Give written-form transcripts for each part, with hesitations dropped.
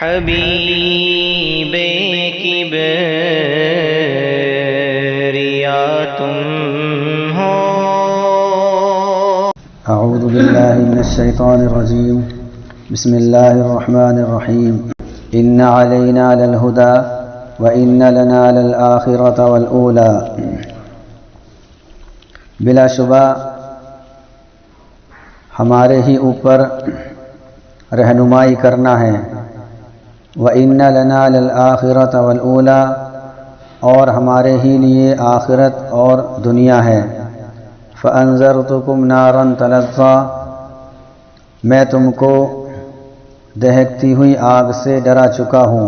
حبیب کبریا تم ہو۔ اعوذ باللہ من الشیطان الرجیم، بسم اللہ الرحمن الرحیم۔ ان علینا للہدی وان لنا للآخرۃ والأولی۔ بلا شبہ ہمارے ہی اوپر رہنمائی کرنا ہے۔ وَإِنَّ لَنَا لَلْآخِرَةَ وَالْأُولَى، اور ہمارے ہی لیے آخرت اور دنیا ہے۔ فَأَنذَرْتُكُمْ نَارًا تَلَظَّىٰ، میں تم کو دہکتی ہوئی آگ سے ڈرا چکا ہوں۔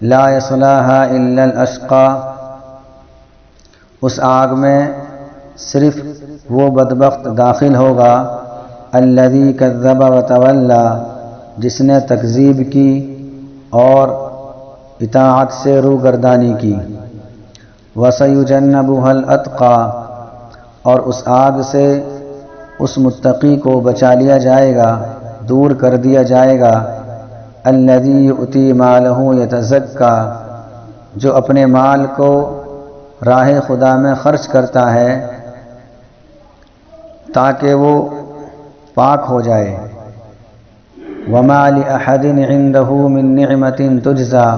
لَا يَصْلَاهَا إِلَّا الْأَشْقَى، اس آگ میں صرف وہ بدبخت داخل ہوگا الذی کذب وتولی، جس نے تکذیب کی اور اطاعت سے روگردانی کی۔ وسیجنبها الاتقی، اور اس آگ سے اس متقی کو بچا لیا جائے گا، دور کر دیا جائے گا۔ الذی یؤتی مالہ یتزکی، جو اپنے مال کو راہ خدا میں خرچ کرتا ہے تاکہ وہ پاک ہو جائے۔ وما لأحد عنده من نعمة تجزى،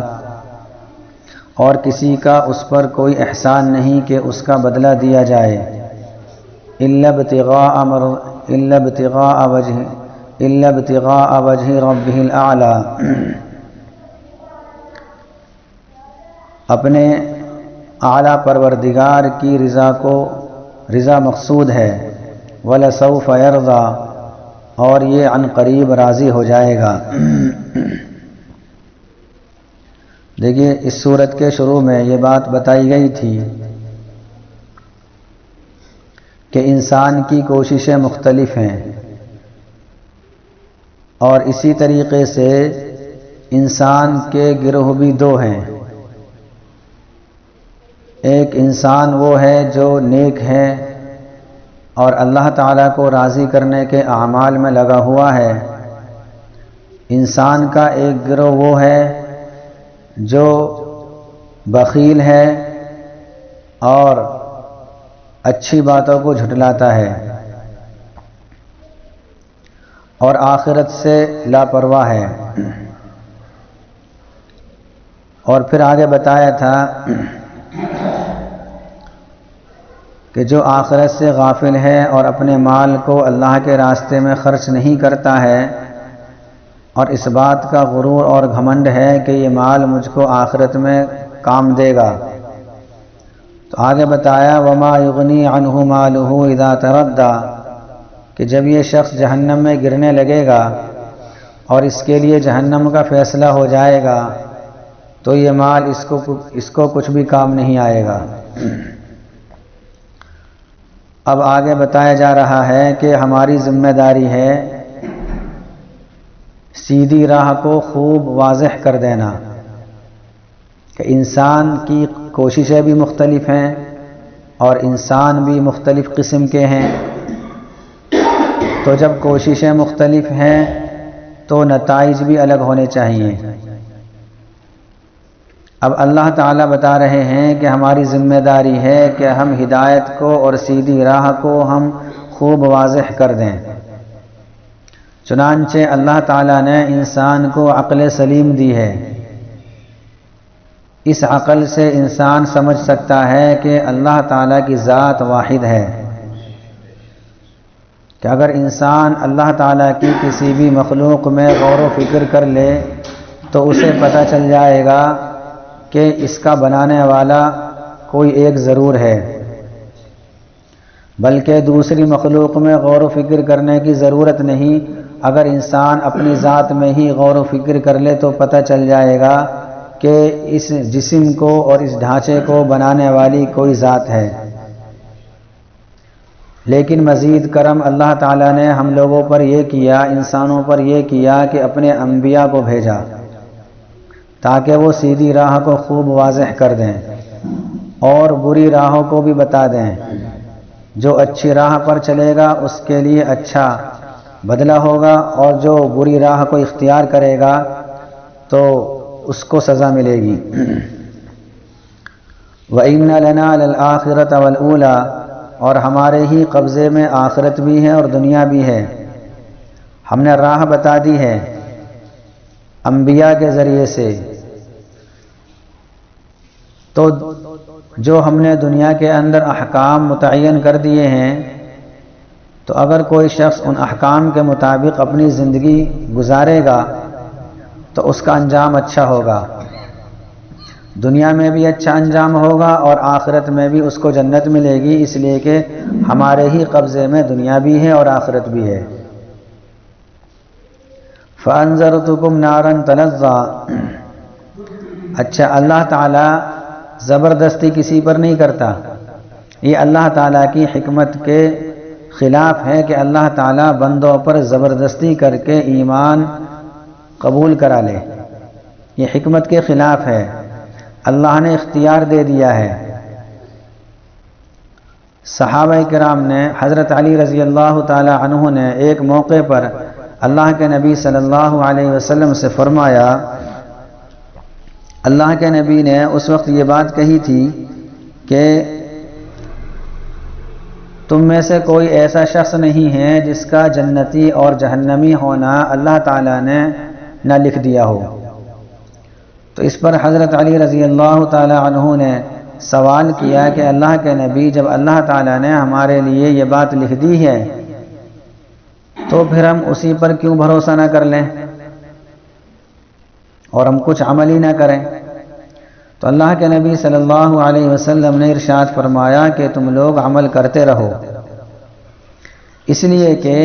اور کسی کا اس پر کوئی احسان نہیں کہ اس کا بدلہ دیا جائے۔ إلا ابتغاء وجه ربه الأعلى، اپنے اعلیٰ پروردگار کی رضا مقصود ہے۔ وَلَسَوْفَ يَرْضَىٰ، اور یہ عن قریب راضی ہو جائے گا۔ دیکھیے، اس سورت کے شروع میں یہ بات بتائی گئی تھی کہ انسان کی کوششیں مختلف ہیں، اور اسی طریقے سے انسان کے گروہ بھی دو ہیں۔ ایک انسان وہ ہے جو نیک ہے اور اللہ تعالیٰ کو راضی کرنے کے اعمال میں لگا ہوا ہے۔ انسان کا ایک گروہ وہ ہے جو بخیل ہے اور اچھی باتوں کو جھٹلاتا ہے اور آخرت سے لاپرواہ ہے۔ اور پھر آگے بتایا تھا کہ جو آخرت سے غافل ہے اور اپنے مال کو اللہ کے راستے میں خرچ نہیں کرتا ہے اور اس بات کا غرور اور گھمنڈ ہے کہ یہ مال مجھ کو آخرت میں کام دے گا، تو آگے بتایا وما یغنی عنہ مالہ اذا تردی، کہ جب یہ شخص جہنم میں گرنے لگے گا اور اس کے لیے جہنم کا فیصلہ ہو جائے گا تو یہ مال اس کو کچھ بھی کام نہیں آئے گا۔ اب آگے بتایا جا رہا ہے کہ ہماری ذمہ داری ہے سیدھی راہ کو خوب واضح کر دینا، کہ انسان کی کوششیں بھی مختلف ہیں اور انسان بھی مختلف قسم کے ہیں، تو جب کوششیں مختلف ہیں تو نتائج بھی الگ ہونے چاہیے۔ اب اللہ تعالیٰ بتا رہے ہیں کہ ہماری ذمہ داری ہے کہ ہم ہدایت کو اور سیدھی راہ کو ہم خوب واضح کر دیں۔ چنانچہ اللہ تعالیٰ نے انسان کو عقل سلیم دی ہے۔ اس عقل سے انسان سمجھ سکتا ہے کہ اللہ تعالیٰ کی ذات واحد ہے، کہ اگر انسان اللہ تعالیٰ کی کسی بھی مخلوق میں غور و فکر کر لے تو اسے پتہ چل جائے گا کہ اس کا بنانے والا کوئی ایک ضرور ہے، بلکہ دوسری مخلوق میں غور و فکر کرنے کی ضرورت نہیں۔ اگر انسان اپنی ذات میں ہی غور و فکر کر لے تو پتہ چل جائے گا کہ اس جسم کو اور اس ڈھانچے کو بنانے والی کوئی ذات ہے۔ لیکن مزید کرم اللہ تعالیٰ نے ہم لوگوں پر یہ کیا، انسانوں پر یہ کیا کہ اپنے انبیاء کو بھیجا تاکہ وہ سیدھی راہ کو خوب واضح کر دیں اور بری راہوں کو بھی بتا دیں۔ جو اچھی راہ پر چلے گا اس کے لیے اچھا بدلہ ہوگا، اور جو بری راہ کو اختیار کرے گا تو اس کو سزا ملے گی۔ وَإِنَّ لَنَا لَلْآخِرَةَ وَالْأُولَى، اور ہمارے ہی قبضے میں آخرت بھی ہے اور دنیا بھی ہے۔ ہم نے راہ بتا دی ہے انبیاء کے ذریعے سے، تو جو ہم نے دنیا کے اندر احکام متعین کر دیے ہیں، تو اگر کوئی شخص ان احکام کے مطابق اپنی زندگی گزارے گا تو اس کا انجام اچھا ہوگا، دنیا میں بھی اچھا انجام ہوگا اور آخرت میں بھی اس کو جنت ملے گی، اس لیے کہ ہمارے ہی قبضے میں دنیا بھی ہے اور آخرت بھی ہے۔ فَأَنذَرْتُكُمْ نَارًا تَلَظَّىٰ، اچھا اللہ تعالیٰ زبردستی کسی پر نہیں کرتا، یہ اللہ تعالیٰ کی حکمت کے خلاف ہے کہ اللہ تعالیٰ بندوں پر زبردستی کر کے ایمان قبول کرا لے، یہ حکمت کے خلاف ہے، اللہ نے اختیار دے دیا ہے۔ صحابہ کرام نے، حضرت علی رضی اللہ تعالی عنہ نے ایک موقع پر اللہ کے نبی صلی اللہ علیہ وسلم سے فرمایا، اللہ کے نبی نے اس وقت یہ بات کہی تھی کہ تم میں سے کوئی ایسا شخص نہیں ہے جس کا جنتی اور جہنمی ہونا اللہ تعالیٰ نے نہ لکھ دیا ہو۔ تو اس پر حضرت علی رضی اللہ تعالی عنہ نے سوال کیا کہ اللہ کے نبی، جب اللہ تعالیٰ نے ہمارے لیے یہ بات لکھ دی ہے تو پھر ہم اسی پر کیوں بھروسہ نہ کر لیں اور ہم کچھ عمل ہی نہ کریں؟ تو اللہ کے نبی صلی اللہ علیہ وسلم نے ارشاد فرمایا کہ تم لوگ عمل کرتے رہو، اس لیے کہ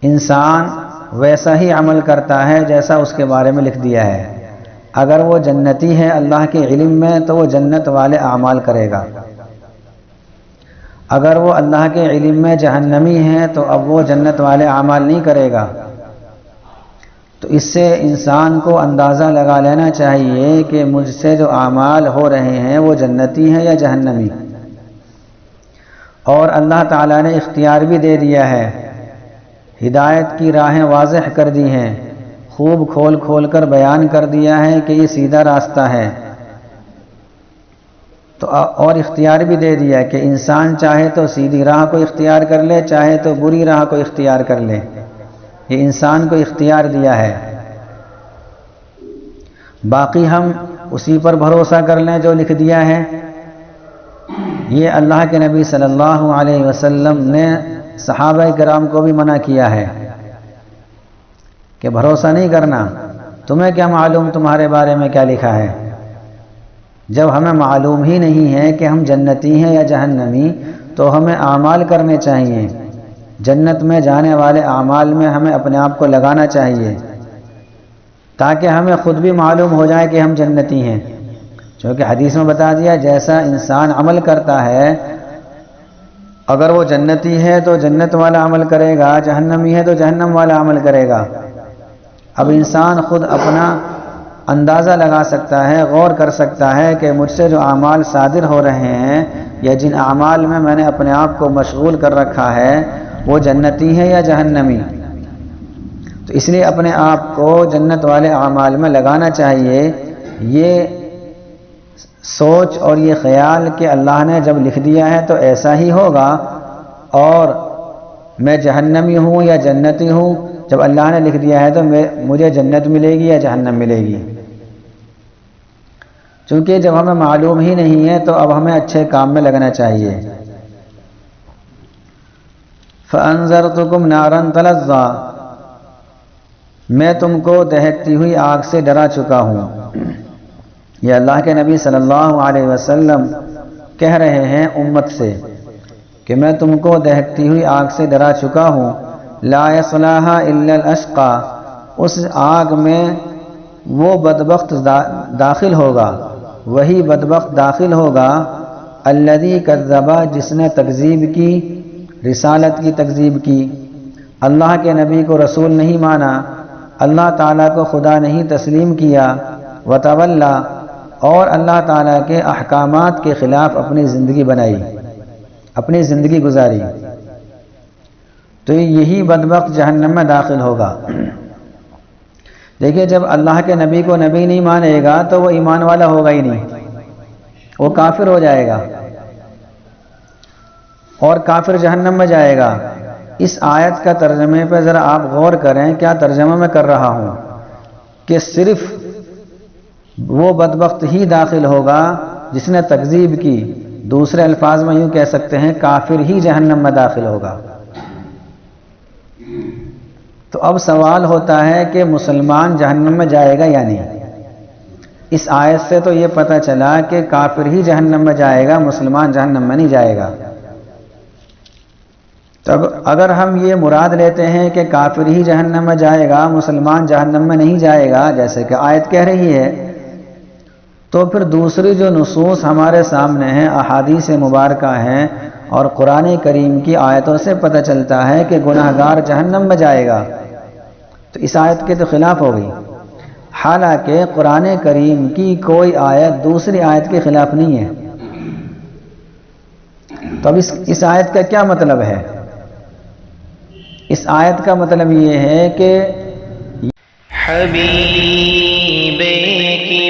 انسان ویسا ہی عمل کرتا ہے جیسا اس کے بارے میں لکھ دیا ہے۔ اگر وہ جنتی ہے اللہ کے علم میں تو وہ جنت والے اعمال کرے گا، اگر وہ اللہ کے علم میں جہنمی ہے تو اب وہ جنت والے اعمال نہیں کرے گا۔ تو اس سے انسان کو اندازہ لگا لینا چاہیے کہ مجھ سے جو اعمال ہو رہے ہیں وہ جنتی ہیں یا جہنمی، اور اللہ تعالیٰ نے اختیار بھی دے دیا ہے، ہدایت کی راہیں واضح کر دی ہیں، خوب کھول کھول کر بیان کر دیا ہے کہ یہ سیدھا راستہ ہے، تو اور اختیار بھی دے دیا کہ انسان چاہے تو سیدھی راہ کو اختیار کر لے، چاہے تو بری راہ کو اختیار کر لے، یہ انسان کو اختیار دیا ہے۔ باقی ہم اسی پر بھروسہ کر لیں جو لکھ دیا ہے، یہ اللہ کے نبی صلی اللہ علیہ وسلم نے صحابہ کرام کو بھی منع کیا ہے کہ بھروسہ نہیں کرنا، تمہیں کیا معلوم تمہارے بارے میں کیا لکھا ہے؟ جب ہمیں معلوم ہی نہیں ہے کہ ہم جنتی ہیں یا جہنمی تو ہمیں اعمال کرنے چاہیے، جنت میں جانے والے اعمال میں ہمیں اپنے آپ کو لگانا چاہیے تاکہ ہمیں خود بھی معلوم ہو جائے کہ ہم جنتی ہیں، چونکہ حدیث میں بتا دیا جیسا انسان عمل کرتا ہے، اگر وہ جنتی ہے تو جنت والا عمل کرے گا، جہنمی ہے تو جہنم والا عمل کرے گا۔ اب انسان خود اپنا اندازہ لگا سکتا ہے، غور کر سکتا ہے کہ مجھ سے جو اعمال صادر ہو رہے ہیں یا جن اعمال میں میں نے اپنے آپ کو مشغول کر رکھا ہے وہ جنتی ہے یا جہنمی، تو اس لیے اپنے آپ کو جنت والے اعمال میں لگانا چاہیے۔ یہ سوچ اور یہ خیال کہ اللہ نے جب لکھ دیا ہے تو ایسا ہی ہوگا اور میں جہنمی ہوں یا جنتی ہوں، جب اللہ نے لکھ دیا ہے تو مجھے جنت ملے گی یا جہنم ملے گی، چونکہ جب ہمیں معلوم ہی نہیں ہے تو اب ہمیں اچھے کام میں لگنا چاہیے۔ فَأَنذَرْتُكُمْ نَارًا تَلَظَّىٰ، میں تم کو دہکتی ہوئی آگ سے ڈرا چکا ہوں۔ یہ اللہ کے نبی صلی اللہ علیہ وسلم کہہ رہے ہیں امت سے کہ میں تم کو دہکتی ہوئی آگ سے ڈرا چکا ہوں، لا يصلاها الا الاشقى، اس آگ میں وہ بدبخت داخل ہوگا، وہی بدبخت داخل ہوگا، الذی کذب، جس نے تکذیب کی، رسالت کی تکذیب کی، اللہ کے نبی کو رسول نہیں مانا، اللہ تعالیٰ کو خدا نہیں تسلیم کیا، وتولا، اور اللہ تعالیٰ کے احکامات کے خلاف اپنی زندگی بنائی، اپنی زندگی گزاری، تو یہی بدبخت جہنم میں داخل ہوگا۔ دیکھیے جب اللہ کے نبی کو نبی نہیں مانے گا تو وہ ایمان والا ہوگا ہی نہیں، وہ کافر ہو جائے گا اور کافر جہنم میں جائے گا۔ اس آیت کا ترجمے پہ ذرا آپ غور کریں، کیا ترجمہ میں کر رہا ہوں کہ صرف وہ بدبخت ہی داخل ہوگا جس نے تکذیب کی، دوسرے الفاظ میں یوں کہہ سکتے ہیں کافر ہی جہنم میں داخل ہوگا۔ تو اب سوال ہوتا ہے کہ مسلمان جہنم میں جائے گا یا نہیں؟ اس آیت سے تو یہ پتہ چلا کہ کافر ہی جہنم میں جائے گا، مسلمان جہنم میں نہیں جائے گا۔ تو اگر ہم یہ مراد لیتے ہیں کہ کافر ہی جہنم میں جائے گا، مسلمان جہنم میں نہیں جائے گا جیسے کہ آیت کہہ رہی ہے، تو پھر دوسری جو نصوص ہمارے سامنے ہیں، احادیث مبارکہ ہیں اور قرآن کریم کی آیتوں سے پتہ چلتا ہے کہ گناہگار جہنم میں جائے گا، تو اس آیت کے تو خلاف ہو گئی۔ حالانکہ قرآن کریم کی کوئی آیت دوسری آیت کے خلاف نہیں ہے۔ تو اب اس آیت کا کیا مطلب ہے؟ اس آیت کا مطلب یہ ہے کہ حبیب کی